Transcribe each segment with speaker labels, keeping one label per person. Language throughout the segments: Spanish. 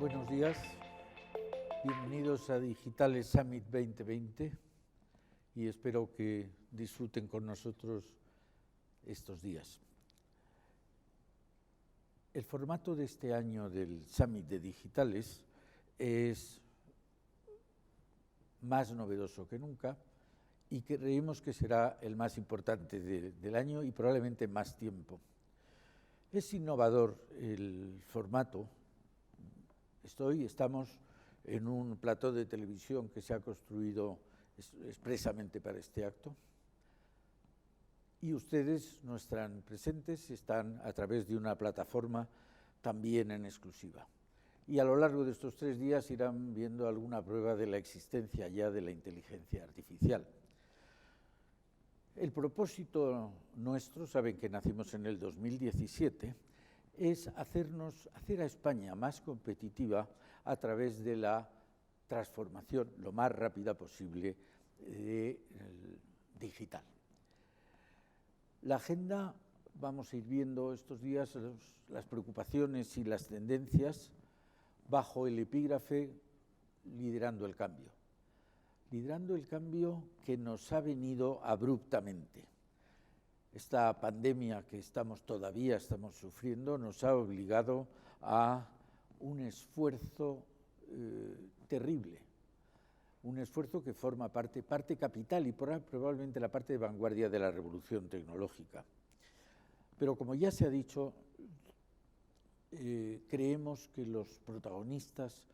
Speaker 1: Buenos días, bienvenidos a Digitales Summit 2020 y espero que disfruten con nosotros estos días. El formato de este año del Summit de Digitales es más novedoso que nunca y creemos que será el más importante del año y probablemente más tiempo. Es innovador el formato. Estamos en un plató de televisión que se ha construido expresamente para este acto y ustedes no están presentes, están a través de una plataforma también en exclusiva. Y a lo largo de estos 3 días irán viendo alguna prueba de la existencia ya de la inteligencia artificial. El propósito nuestro, saben que nacimos en el 2017, es hacer a España más competitiva a través de la transformación lo más rápida posible digital. La agenda, vamos a ir viendo estos días las preocupaciones y las tendencias bajo el epígrafe liderando el cambio. Liderando el cambio que nos ha venido abruptamente. Esta pandemia que todavía estamos sufriendo nos ha obligado a un esfuerzo terrible, un esfuerzo que forma parte capital y probablemente la parte de vanguardia de la revolución tecnológica. Pero como ya se ha dicho, creemos que los protagonistas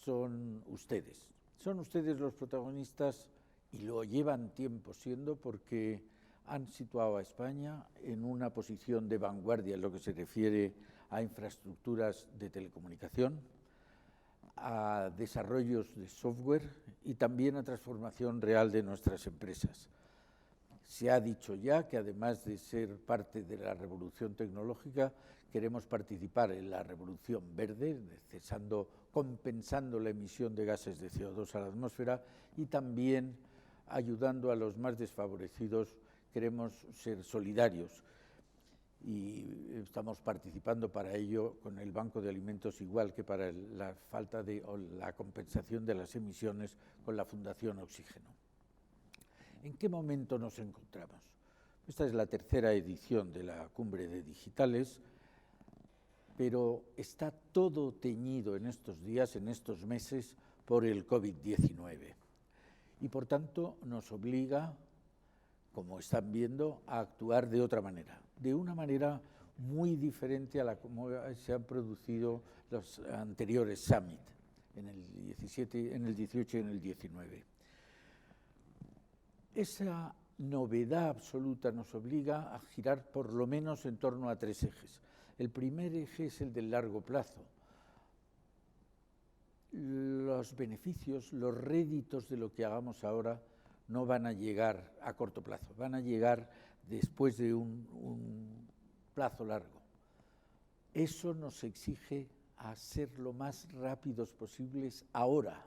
Speaker 1: son ustedes. Son ustedes los protagonistas y lo llevan tiempo siendo porque han situado a España en una posición de vanguardia en lo que se refiere a infraestructuras de telecomunicación, a desarrollos de software y también a transformación real de nuestras empresas. Se ha dicho ya que además de ser parte de la revolución tecnológica, queremos participar en la revolución verde, compensando la emisión de gases de CO2 a la atmósfera y también ayudando a los más desfavorecidos. Queremos ser solidarios y estamos participando para ello con el Banco de Alimentos, igual que para la compensación de las emisiones con la Fundación Oxígeno. ¿En qué momento nos encontramos? Esta es la 3ª edición de la Cumbre de Digitales, pero está todo teñido en estos días, en estos meses, por el COVID-19. Y por tanto nos obliga, como están viendo, a actuar de otra manera, de una manera muy diferente a la como se han producido los anteriores Summit, en el 18 y en el 19. Esa novedad absoluta nos obliga a girar por lo menos en torno a 3 ejes. El primer eje es el del largo plazo. Los beneficios, los réditos de lo que hagamos ahora no van a llegar a corto plazo, van a llegar después de un plazo largo. Eso nos exige a ser lo más rápidos posibles ahora.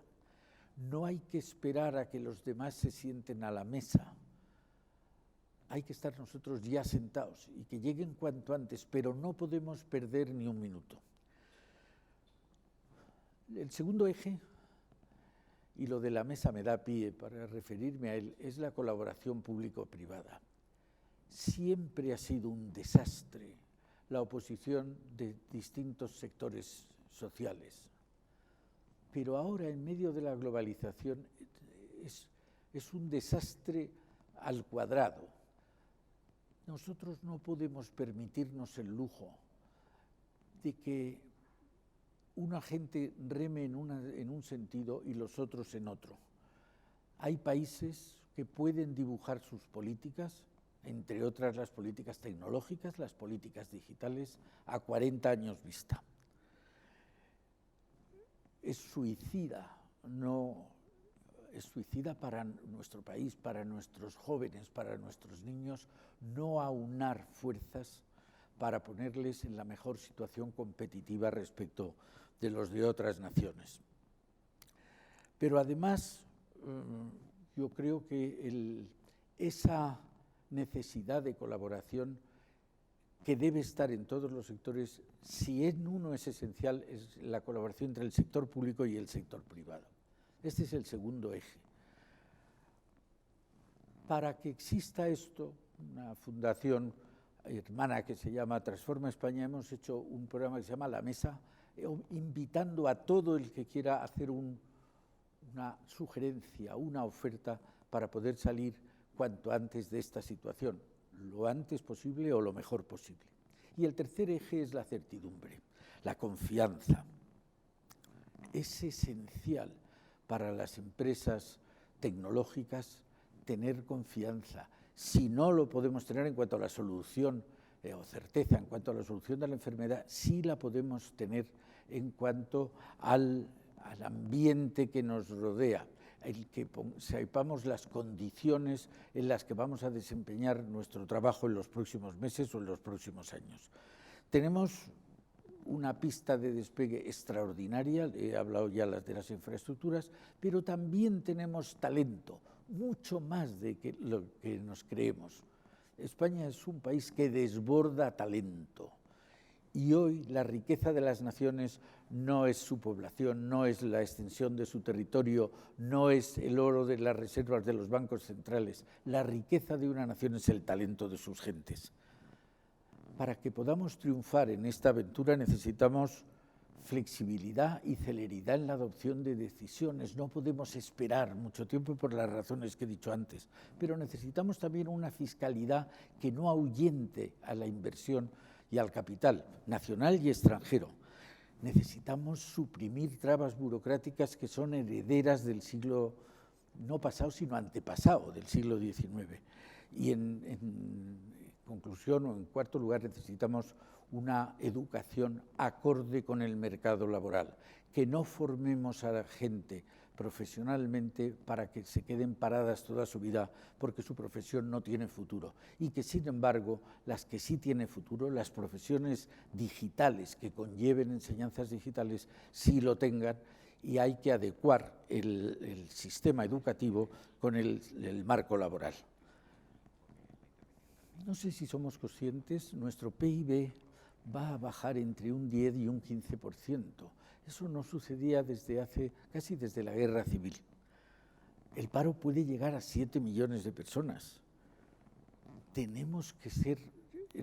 Speaker 1: No hay que esperar a que los demás se sienten a la mesa. Hay que estar nosotros ya sentados y que lleguen cuanto antes, pero no podemos perder ni un minuto. El segundo eje, y lo de la mesa me da pie para referirme a él, es la colaboración público-privada. Siempre ha sido un desastre la oposición de distintos sectores sociales. Pero ahora, en medio de la globalización, es un desastre al cuadrado. Nosotros no podemos permitirnos el lujo de que una gente reme en un sentido y los otros en otro. Hay países que pueden dibujar sus políticas, entre otras las políticas tecnológicas, las políticas digitales, a 40 años vista. Es suicida para nuestro país, para nuestros jóvenes, para nuestros niños, no aunar fuerzas para ponerles en la mejor situación competitiva respecto de los de otras naciones. Pero además, yo creo que esa necesidad de colaboración que debe estar en todos los sectores. Si en uno es esencial, es la colaboración entre el sector público y el sector privado. Este es el segundo eje. Para que exista esto, una fundación hermana que se llama Transforma España, hemos hecho un programa que se llama La Mesa, invitando a todo el que quiera hacer una sugerencia, una oferta para poder salir cuanto antes de esta situación, lo antes posible o lo mejor posible. Y el tercer eje es la certidumbre, la confianza. Es esencial para las empresas tecnológicas tener confianza. Si no lo podemos tener en cuanto a la solución o certeza en cuanto a la solución de la enfermedad, sí la podemos tener en cuanto al ambiente que nos rodea, el que sepamos las condiciones en las que vamos a desempeñar nuestro trabajo en los próximos meses o en los próximos años. Tenemos una pista de despegue extraordinaria, he hablado ya de las infraestructuras, pero también tenemos talento, mucho más de lo que nos creemos. España es un país que desborda talento. Y hoy la riqueza de las naciones no es su población, no es la extensión de su territorio, no es el oro de las reservas de los bancos centrales. La riqueza de una nación es el talento de sus gentes. Para que podamos triunfar en esta aventura necesitamos flexibilidad y celeridad en la adopción de decisiones. No podemos esperar mucho tiempo por las razones que he dicho antes, pero necesitamos también una fiscalidad que no ahuyente a la inversión y al capital, nacional y extranjero. Necesitamos suprimir trabas burocráticas que son herederas del siglo, no pasado, sino antepasado, del siglo XIX. Y en conclusión, o en cuarto lugar, necesitamos una educación acorde con el mercado laboral, que no formemos a la gente profesionalmente para que se queden paradas toda su vida porque su profesión no tiene futuro, y que sin embargo las que sí tienen futuro, las profesiones digitales que conlleven enseñanzas digitales, sí lo tengan, y hay que adecuar el sistema educativo con el marco laboral. No sé si somos conscientes, nuestro PIB va a bajar entre un 10 y un 15%. Eso no sucedía casi desde la Guerra Civil. El paro puede llegar a 7 millones de personas.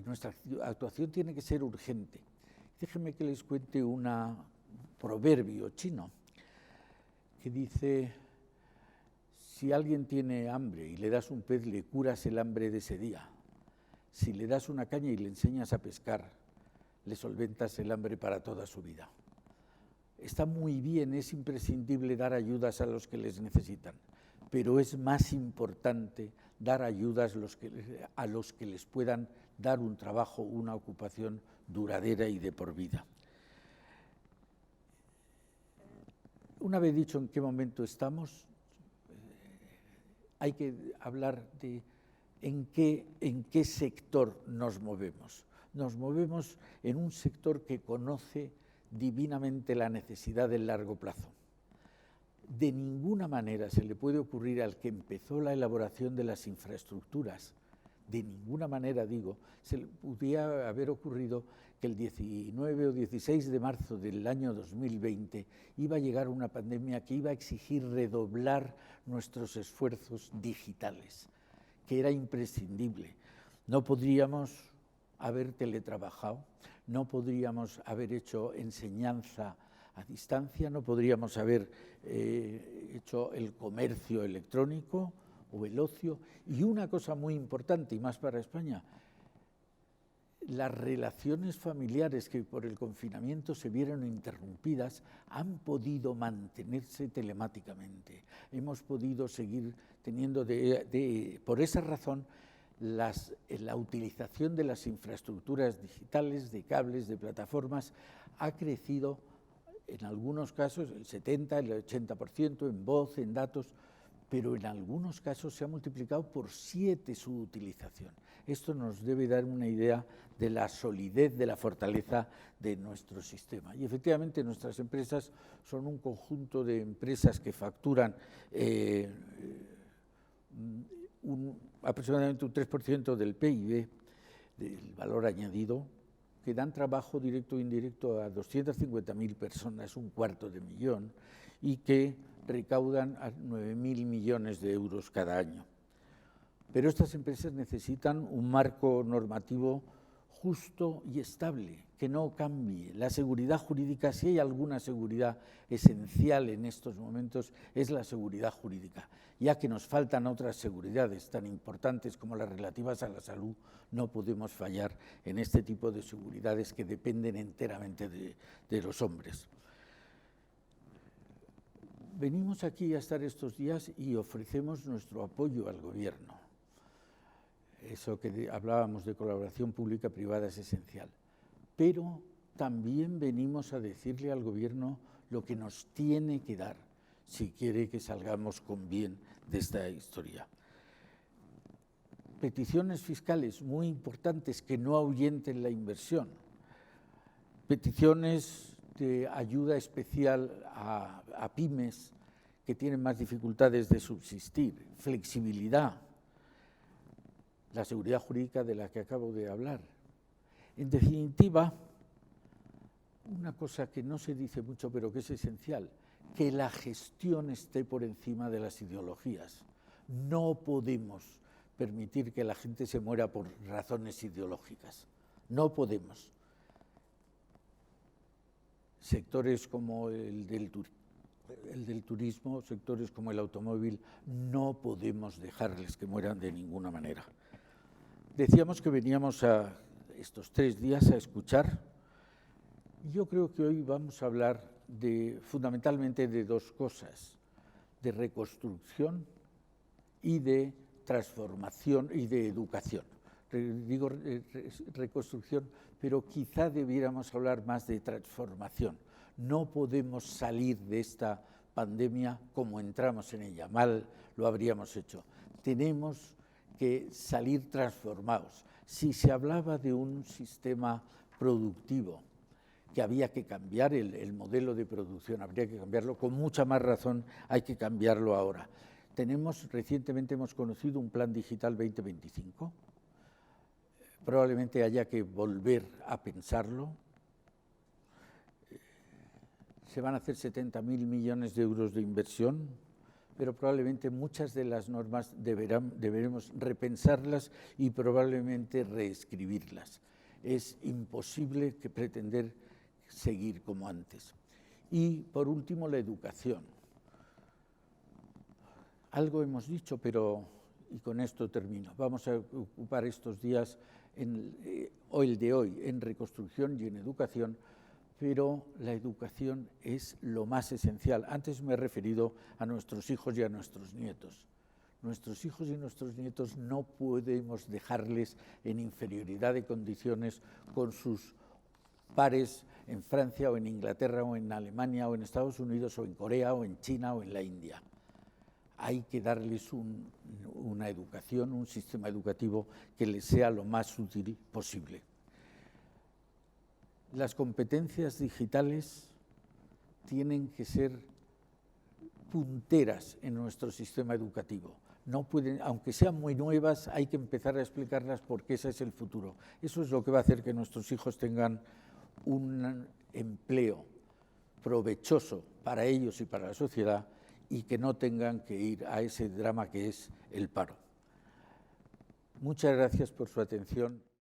Speaker 1: Nuestra actuación tiene que ser urgente. Déjenme que les cuente un proverbio chino que dice: si alguien tiene hambre y le das un pez, le curas el hambre de ese día. Si le das una caña y le enseñas a pescar, le solventas el hambre para toda su vida. Está muy bien, es imprescindible dar ayudas a los que les necesitan, pero es más importante dar ayudas a los que les puedan dar un trabajo, una ocupación duradera y de por vida. Una vez dicho en qué momento estamos, hay que hablar de en qué sector nos movemos. Nos movemos en un sector que conoce divinamente la necesidad del largo plazo. De ninguna manera se le puede ocurrir al que empezó la elaboración de las infraestructuras, de ninguna manera digo, se le podía haber ocurrido que el 19 o 16 de marzo del año 2020 iba a llegar una pandemia que iba a exigir redoblar nuestros esfuerzos digitales, que era imprescindible. No podríamos haber teletrabajado, no podríamos haber hecho enseñanza a distancia, no podríamos haber hecho el comercio electrónico o el ocio. Y una cosa muy importante, y más para España, las relaciones familiares que por el confinamiento se vieron interrumpidas han podido mantenerse telemáticamente. Hemos podido seguir teniendo, por esa razón, la utilización de las infraestructuras digitales, de cables, de plataformas, ha crecido en algunos casos el 70, el 80%, en voz, en datos, pero en algunos casos se ha multiplicado por 7 su utilización. Esto nos debe dar una idea de la solidez, de la fortaleza de nuestro sistema. Y efectivamente nuestras empresas son un conjunto de empresas que facturan aproximadamente un 3% del PIB. del valor añadido, que dan trabajo directo e indirecto a 250.000 personas, 250.000, y que recaudan a 9.000 millones de euros cada año. Pero estas empresas necesitan un marco normativo justo y estable, que no cambie. La seguridad jurídica, si hay alguna seguridad esencial en estos momentos, es la seguridad jurídica. Ya que nos faltan otras seguridades tan importantes como las relativas a la salud, no podemos fallar en este tipo de seguridades que dependen enteramente de los hombres. Venimos aquí a estar estos días y ofrecemos nuestro apoyo al Gobierno. Eso que hablábamos de colaboración pública-privada es esencial. Pero también venimos a decirle al Gobierno lo que nos tiene que dar si quiere que salgamos con bien de esta historia. Peticiones fiscales muy importantes que no ahuyenten la inversión. Peticiones de ayuda especial a pymes que tienen más dificultades de subsistir. Flexibilidad. La seguridad jurídica de la que acabo de hablar. En definitiva, una cosa que no se dice mucho pero que es esencial, que la gestión esté por encima de las ideologías. No podemos permitir que la gente se muera por razones ideológicas. No podemos. Sectores como el del turismo, sectores como el automóvil, no podemos dejarles que mueran de ninguna manera. Decíamos que veníamos a estos 3 días a escuchar. Yo creo que hoy vamos a hablar fundamentalmente de 2 cosas, de reconstrucción y de transformación y de educación. Digo reconstrucción, pero quizá debiéramos hablar más de transformación. No podemos salir de esta pandemia como entramos en ella, mal lo habríamos hecho. Tenemos que salir transformados. Si se hablaba de un sistema productivo, que había que cambiar el modelo de producción, habría que cambiarlo, con mucha más razón hay que cambiarlo ahora. Recientemente hemos conocido un Plan Digital 2025, probablemente haya que volver a pensarlo. Se van a hacer 70.000 millones de euros de inversión, pero probablemente muchas de las normas deberemos repensarlas y probablemente reescribirlas. Es imposible pretender seguir como antes. Y, por último, la educación. Algo hemos dicho, y con esto termino, vamos a ocupar estos días, el de hoy, en reconstrucción y en educación, pero la educación es lo más esencial. Antes me he referido a nuestros hijos y a nuestros nietos. Nuestros hijos y nuestros nietos no podemos dejarles en inferioridad de condiciones con sus pares en Francia o en Inglaterra o en Alemania o en Estados Unidos o en Corea o en China o en la India. Hay que darles una educación, un sistema educativo que les sea lo más útil posible. Las competencias digitales tienen que ser punteras en nuestro sistema educativo. No pueden, aunque sean muy nuevas, hay que empezar a explicarlas porque ese es el futuro. Eso es lo que va a hacer que nuestros hijos tengan un empleo provechoso para ellos y para la sociedad y que no tengan que ir a ese drama que es el paro. Muchas gracias por su atención.